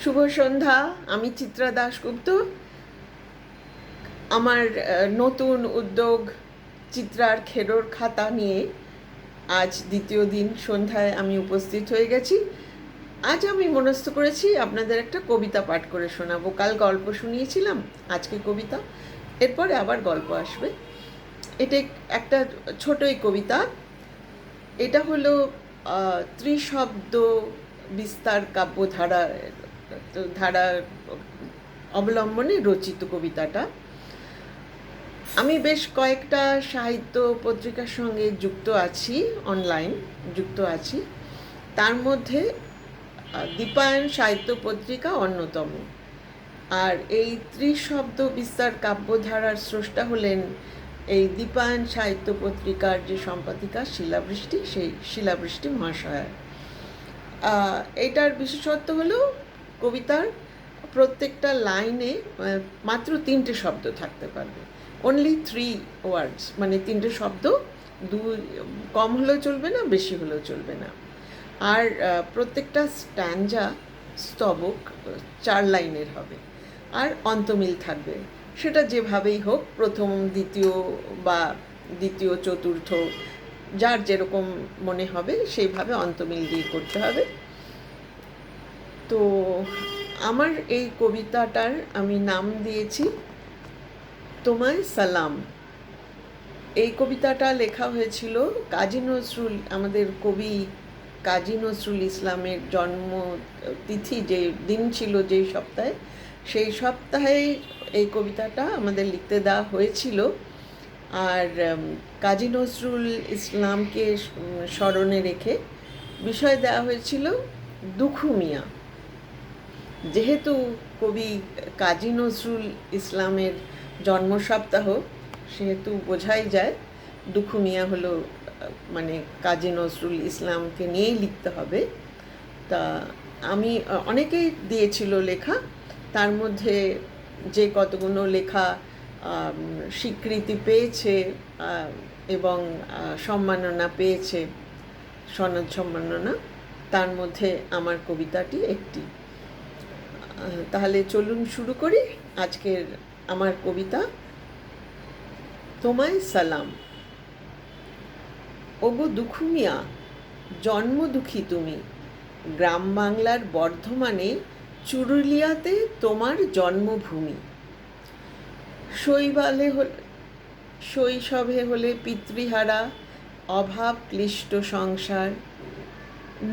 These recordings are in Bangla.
শুভ সন্ধ্যা। আমি চিত্রা দাশগুপ্ত। আমার নতুন উদ্যোগ চিত্রার খেরোর খাতা নিয়ে আজ দ্বিতীয় দিন সন্ধ্যায় আমি উপস্থিত হয়ে গেছি। আজ আমি মনস্থ করেছি আপনাদের একটা কবিতা পাঠ করে শোনাবো। কাল গল্প শুনিয়েছিলাম, আজকে কবিতা, এরপরে আবার গল্প আসবে। এটা একটা ছোটই কবিতা। এটা হলো ত্রিশব্দ বিস্তার ধারা অবলম্বনে রচিত কবিতাটা। আমি বেশ কয়েকটা সাহিত্য পত্রিকার সঙ্গে যুক্ত আছি, অনলাইন যুক্ত আছি। তার মধ্যে দীপায়ন সাহিত্য পত্রিকা অন্যতম। আর এই ত্রিশব্দ বিস্তার কাব্যধারার স্রষ্টা হলেন এই দীপায়ন সাহিত্য পত্রিকার যে সম্পাদিকা শিলাবৃষ্টি, সেই শিলাবৃষ্টি মহাশয়া। এটার বিশেষত্ব হলো কবিতার প্রত্যেকটা লাইনে মাত্র 3টে শব্দ থাকতে পারবে, অনলি 3 ওয়ার্ডস, মানে 3টে শব্দ, কম হলেও চলবে না, বেশি হলেও চলবে না। আর প্রত্যেকটা স্ট্যাঞ্জা স্তবক 4 লাইনের হবে, আর অন্তমিল থাকবে। সেটা যেভাবেই হোক, প্রথম, দ্বিতীয় বা দ্বিতীয় চতুর্থ, যার যেরকম মনে হবে সেইভাবে অন্তমিল দিয়ে করতে হবে। তো আমার এই কবিতাটার আমি নাম দিয়েছি তোমায় সালাম। এই কবিতাটা লেখা হয়েছিল কাজী নজরুল, আমাদের কবি কাজী নজরুল ইসলামের জন্ম তিথি যে দিন ছিল, যেই সপ্তাহে, সেই সপ্তাহে এই কবিতাটা আমাদের লিখতে দেওয়া হয়েছিল। আর কাজী নজরুল ইসলামকে স্মরণে রেখে বিষয় দেওয়া হয়েছিল দুখু মিয়া। যেহেতু কবি কাজী নজরুল ইসলামের জন্ম সপ্তাহ, সেহেতু বোঝাই যায় দুখু মিয়া হলো, মানে কাজী নজরুল ইসলামকে নিয়েই লিখতে হবে। তা আমি, অনেকেই দিয়েছিল লেখা, তার মধ্যে যে কতগুলো লেখা স্বীকৃতি পেয়েছে এবং সম্মাননা পেয়েছে, সনদ সম্মাননা, তার মধ্যে আমার কবিতাটি একটি। তাহলে চলুন শুরু করি আজকের আমার কবিতা তোমায় সালাম। ওগো দুখু মিয়া, জন্ম দুঃখী তুমি, গ্রাম বাংলার বর্ধমানে চুরুলিয়াতে তোমার জন্মভূমি। শৈশবে হলে পিতৃহারা, অভাব ক্লিষ্ট সংসার,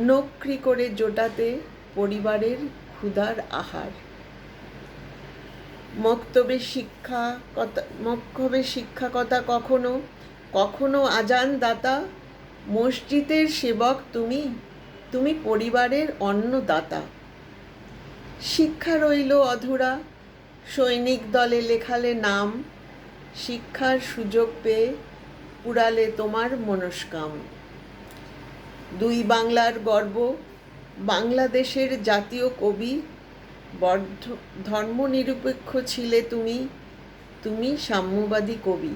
নকরি করে জোটাতে পরিবারের ক্ষুধার আহার। মক্তবে শিক্ষাকতা কখনো কখনো আজান দাতা, মসজিদের সেবক তুমি, তুমি পরিবারের অন্নদাতা। শিক্ষা রইল অধুরা, সৈনিক দলে লেখালে নাম, শিক্ষার সুযোগ পেয়ে পুরালে তোমার মনস্কাম। দুই বাংলার গর্ব, বাংলাদেশের জাতীয় কবি, ধর্মনিরপেক্ষ ছিলে তুমি, তুমি সাম্যবাদী কবি।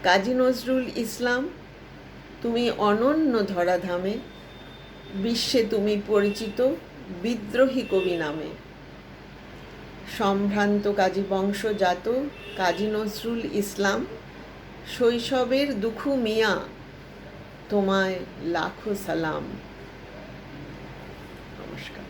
কাজী নজরুল ইসলাম, তুমি অনন্য ধরাধামে, বিশ্বে তুমি পরিচিত বিদ্রোহী কবি নামে। সম্ভ্রান্ত কাজী বংশজাত কাজী নজরুল ইসলাম, শৈশবের দুখু মিয়া, তোমায় লাখো সালাম। নমস্কার।